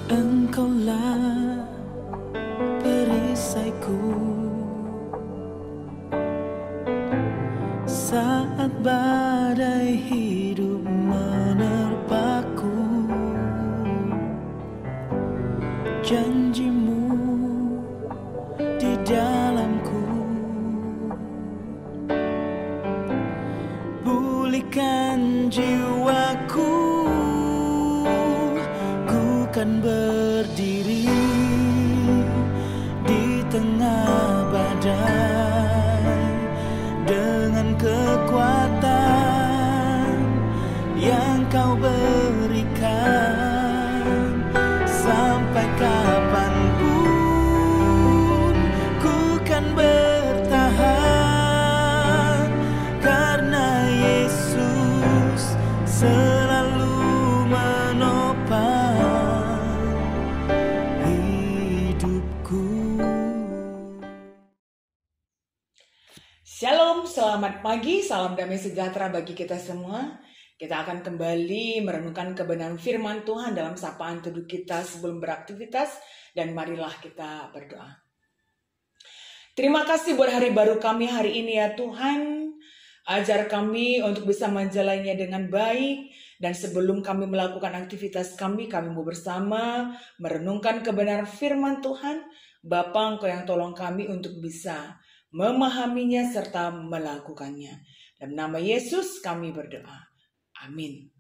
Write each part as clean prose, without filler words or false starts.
Engkaulah perisaiku saat badai hidup menerpaku. Janjimu di dalamku, pulihkan jiwaku. Ku kan berdiri di tengah badai dengan kekuatan yang kau berikan. Sampai kapanpun ku kan bertahan, karena Yesus selalu menopang hidupku. Shalom, selamat pagi, salam damai sejahtera bagi kita semua. Kita akan kembali merenungkan kebenaran firman Tuhan dalam sapaan teduh kita sebelum beraktivitas, dan marilah kita berdoa. Terima kasih buat hari baru kami hari ini ya Tuhan. Ajar kami untuk bisa menjalannya dengan baik, dan sebelum kami melakukan aktivitas kami mau bersama merenungkan kebenaran firman Tuhan. Bapa, Engkau yang tolong kami untuk bisa memahaminya serta melakukannya. Dalam nama Yesus kami berdoa. Amin.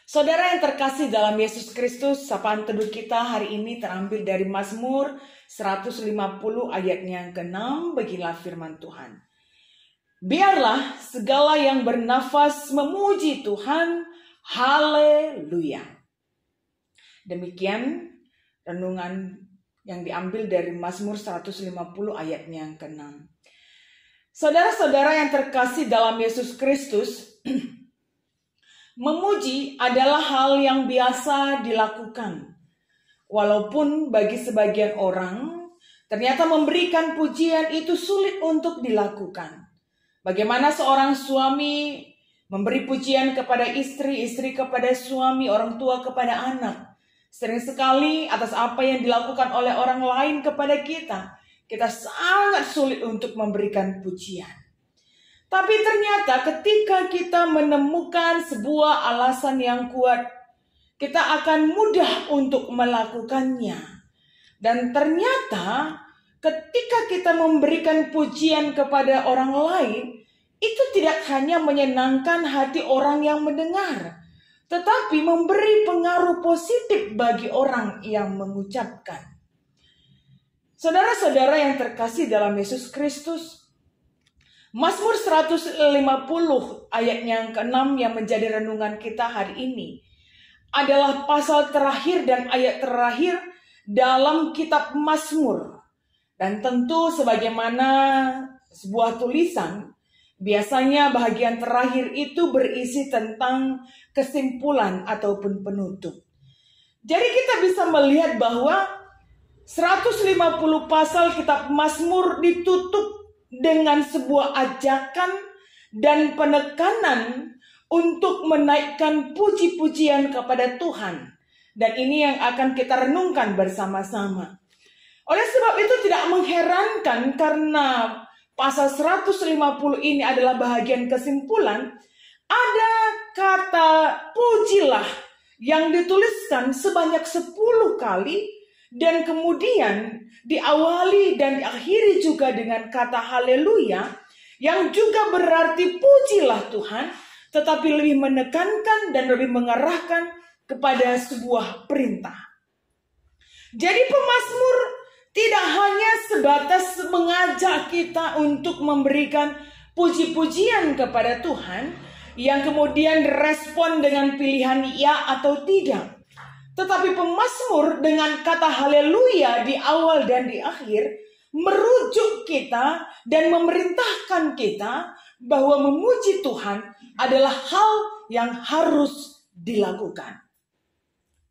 Saudara yang terkasih dalam Yesus Kristus, sapaan teduh kita hari ini terambil dari Mazmur 150 ayatnya yang ke-6. Beginilah firman Tuhan. Biarlah segala yang bernafas memuji Tuhan. Haleluya. Demikian renungan yang diambil dari Mazmur 150 ayatnya yang ke-6. Saudara-saudara yang terkasih dalam Yesus Kristus, memuji adalah hal yang biasa dilakukan. Walaupun bagi sebagian orang, ternyata memberikan pujian itu sulit untuk dilakukan. Bagaimana seorang suami memberi pujian kepada istri, istri kepada suami, orang tua kepada anak. Sering sekali atas apa yang dilakukan oleh orang lain kepada kita sangat sulit untuk memberikan pujian. Tapi ternyata ketika kita menemukan sebuah alasan yang kuat, kita akan mudah untuk melakukannya. Dan ternyata ketika kita memberikan pujian kepada orang lain, itu tidak hanya menyenangkan hati orang yang mendengar, tetapi memberi pengaruh positif bagi orang yang mengucapkan. Saudara-saudara yang terkasih dalam Yesus Kristus, Mazmur 150 ayat yang ke-6 yang menjadi renungan kita hari ini adalah pasal terakhir dan ayat terakhir dalam kitab Mazmur. Dan tentu sebagaimana sebuah tulisan, biasanya bagian terakhir itu berisi tentang kesimpulan ataupun penutup. Jadi kita bisa melihat bahwa 150 pasal kitab Mazmur ditutup dengan sebuah ajakan dan penekanan untuk menaikkan puji-pujian kepada Tuhan. Dan ini yang akan kita renungkan bersama-sama. Oleh sebab itu tidak mengherankan karena pasal 150 ini adalah bahagian kesimpulan, ada kata pujilah yang dituliskan sebanyak 10 kali, dan kemudian diawali dan diakhiri juga dengan kata haleluya, yang juga berarti pujilah Tuhan, tetapi lebih menekankan dan lebih mengarahkan kepada sebuah perintah. Jadi pemazmur tidak hanya sebatas mengajak kita untuk memberikan puji-pujian kepada Tuhan, yang kemudian direspon dengan pilihan ya atau tidak. Tetapi pemazmur dengan kata haleluya di awal dan di akhir merujuk kita dan memerintahkan kita bahwa memuji Tuhan adalah hal yang harus dilakukan.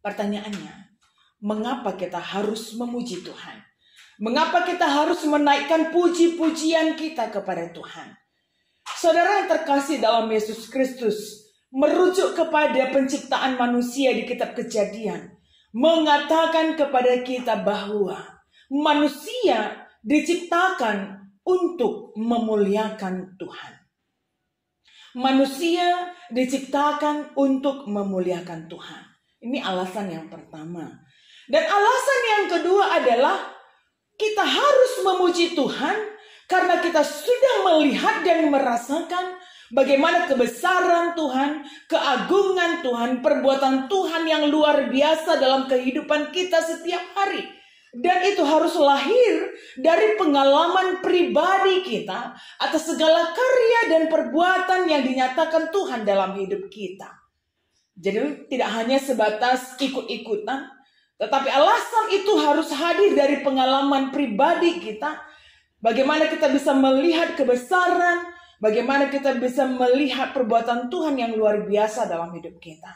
Pertanyaannya, mengapa kita harus memuji Tuhan? Mengapa kita harus menaikkan puji-pujian kita kepada Tuhan? Saudara yang terkasih dalam Yesus Kristus, merujuk kepada penciptaan manusia di kitab Kejadian, mengatakan kepada kita bahwa manusia diciptakan untuk memuliakan Tuhan. Manusia diciptakan untuk memuliakan Tuhan. Ini alasan yang pertama. Dan alasan yang kedua adalah kita harus memuji Tuhan karena kita sudah melihat dan merasakan bagaimana kebesaran Tuhan, keagungan Tuhan, perbuatan Tuhan yang luar biasa dalam kehidupan kita setiap hari. Dan itu harus lahir dari pengalaman pribadi kita atas segala karya dan perbuatan yang dinyatakan Tuhan dalam hidup kita. Jadi tidak hanya sebatas ikut-ikutan, tetapi alasan itu harus hadir dari pengalaman pribadi kita. Bagaimana kita bisa melihat kebesaran, bagaimana kita bisa melihat perbuatan Tuhan yang luar biasa dalam hidup kita.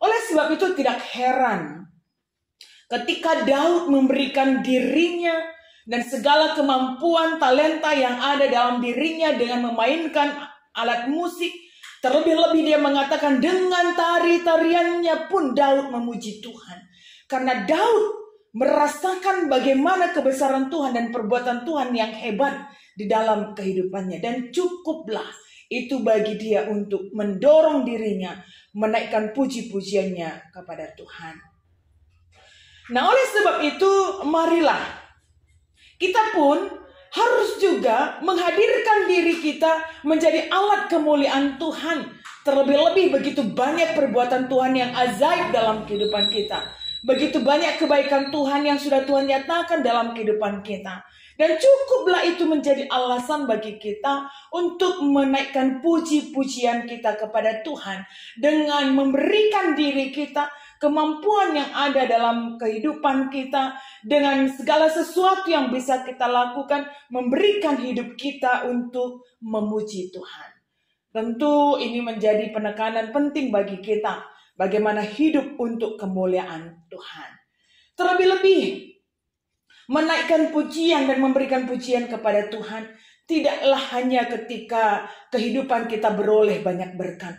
Oleh sebab itu tidak heran ketika Daud memberikan dirinya dan segala kemampuan talenta yang ada dalam dirinya dengan memainkan alat musik. Terlebih-lebih dia mengatakan dengan tari-tariannya pun Daud memuji Tuhan. Karena Daud merasakan bagaimana kebesaran Tuhan dan perbuatan Tuhan yang hebat di dalam kehidupannya. Dan cukuplah itu bagi dia untuk mendorong dirinya menaikkan puji-pujiannya kepada Tuhan. Nah, oleh sebab itu marilah kita pun harus juga menghadirkan diri kita menjadi alat kemuliaan Tuhan. Terlebih-lebih begitu banyak perbuatan Tuhan yang ajaib dalam kehidupan kita. Begitu banyak kebaikan Tuhan yang sudah Tuhan nyatakan dalam kehidupan kita. Dan cukuplah itu menjadi alasan bagi kita untuk menaikkan puji-pujian kita kepada Tuhan. Dengan memberikan diri kita kemampuan yang ada dalam kehidupan kita. Dengan segala sesuatu yang bisa kita lakukan. Memberikan hidup kita untuk memuji Tuhan. Tentu ini menjadi penekanan penting bagi kita. Bagaimana hidup untuk kemuliaan Tuhan. Terlebih-lebih menaikkan pujian dan memberikan pujian kepada Tuhan tidaklah hanya ketika kehidupan kita beroleh banyak berkat.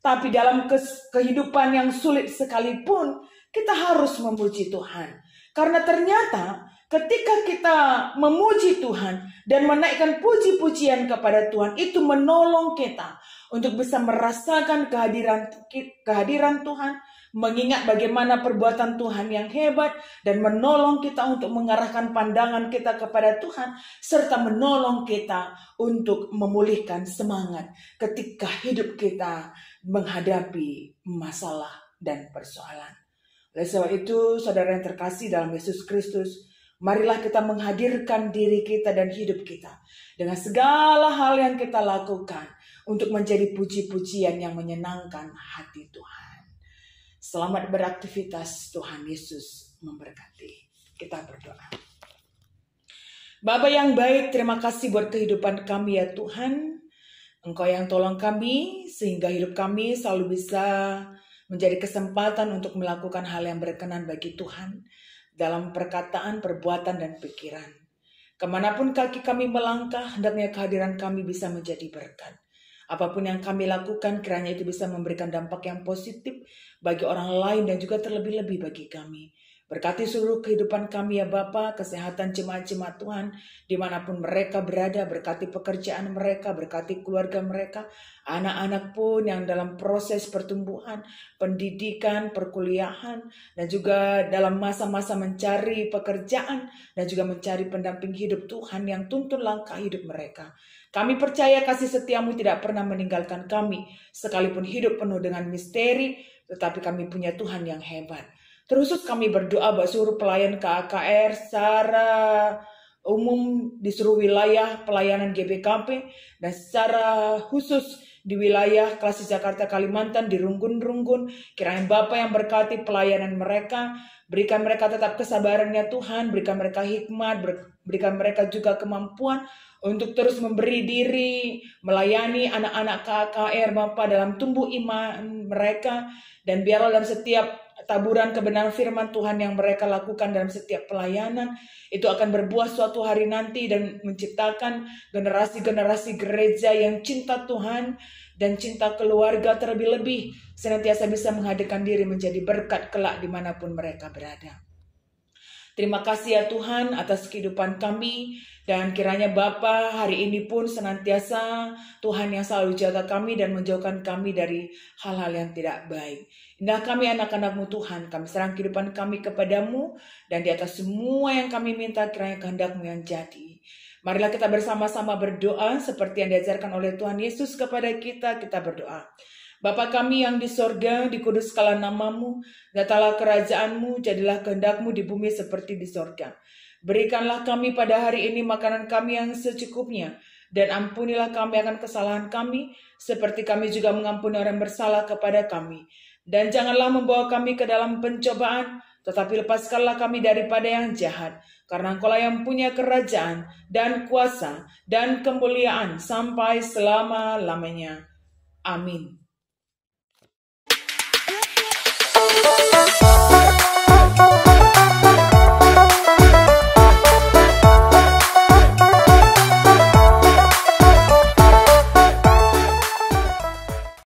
Tapi dalam kehidupan yang sulit sekalipun kita harus memuji Tuhan. Karena ternyata ketika kita memuji Tuhan dan menaikkan puji-pujian kepada Tuhan, itu menolong kita untuk bisa merasakan kehadiran Tuhan, mengingat bagaimana perbuatan Tuhan yang hebat, dan menolong kita untuk mengarahkan pandangan kita kepada Tuhan, serta menolong kita untuk memulihkan semangat ketika hidup kita menghadapi masalah dan persoalan. Oleh sebab itu, saudara yang terkasih dalam Yesus Kristus, marilah kita menghadirkan diri kita dan hidup kita dengan segala hal yang kita lakukan untuk menjadi puji-pujian yang menyenangkan hati Tuhan. Selamat beraktivitas, Tuhan Yesus memberkati. Kita berdoa. Bapa yang baik, terima kasih buat kehidupan kami ya Tuhan. Engkau yang tolong kami sehingga hidup kami selalu bisa menjadi kesempatan untuk melakukan hal yang berkenan bagi Tuhan dalam perkataan, perbuatan, dan pikiran. Kemanapun kaki kami melangkah, hendaknya kehadiran kami bisa menjadi berkat. Apapun yang kami lakukan, kiranya itu bisa memberikan dampak yang positif bagi orang lain dan juga terlebih-lebih bagi kami. Berkati seluruh kehidupan kami ya Bapa, kesehatan jemaat-jemaat Tuhan, dimanapun mereka berada, berkati pekerjaan mereka, berkati keluarga mereka, anak-anak pun yang dalam proses pertumbuhan, pendidikan, perkuliahan, dan juga dalam masa-masa mencari pekerjaan, dan juga mencari pendamping hidup Tuhan yang tuntun langkah hidup mereka. Kami percaya kasih setiamu tidak pernah meninggalkan kami, sekalipun hidup penuh dengan misteri, tetapi kami punya Tuhan yang hebat. Terus kami berdoa buat seluruh pelayan KKR secara umum di seluruh wilayah pelayanan GBKP dan secara khusus di wilayah Klasik Jakarta Kalimantan di runggun-runggun. Kiranya Bapa yang berkati pelayanan mereka, berikan mereka tetap kesabarannya Tuhan, berikan mereka hikmat, berikan mereka juga kemampuan untuk terus memberi diri, melayani anak-anak KKR Bapa dalam tumbuh iman mereka, dan biarlah dalam setiap taburan kebenaran firman Tuhan yang mereka lakukan dalam setiap pelayanan, itu akan berbuah suatu hari nanti dan menciptakan generasi-generasi gereja yang cinta Tuhan dan cinta keluarga terlebih-lebih, senantiasa bisa menghadirkan diri menjadi berkat kelak dimanapun mereka berada. Terima kasih ya Tuhan atas kehidupan kami, dan kiranya Bapa hari ini pun senantiasa Tuhan yang selalu jaga kami dan menjauhkan kami dari hal-hal yang tidak baik. Indah kami anak-anak-Mu Tuhan, kami serang kehidupan kami kepadamu, dan di atas semua yang kami minta kiranya kehendak-Mu yang jadi. Marilah kita bersama-sama berdoa seperti yang diajarkan oleh Tuhan Yesus kepada kita berdoa. Bapa kami yang di sorga, dikuduskanlah namamu, datanglah kerajaan-Mu, jadilah kehendak-Mu di bumi seperti di sorga. Berikanlah kami pada hari ini makanan kami yang secukupnya, dan ampunilah kami akan kesalahan kami, seperti kami juga mengampuni orang bersalah kepada kami. Dan janganlah membawa kami ke dalam pencobaan, tetapi lepaskanlah kami daripada yang jahat, karena Engkaulah yang punya kerajaan, dan kuasa, dan kemuliaan, sampai selama-lamanya. Amin.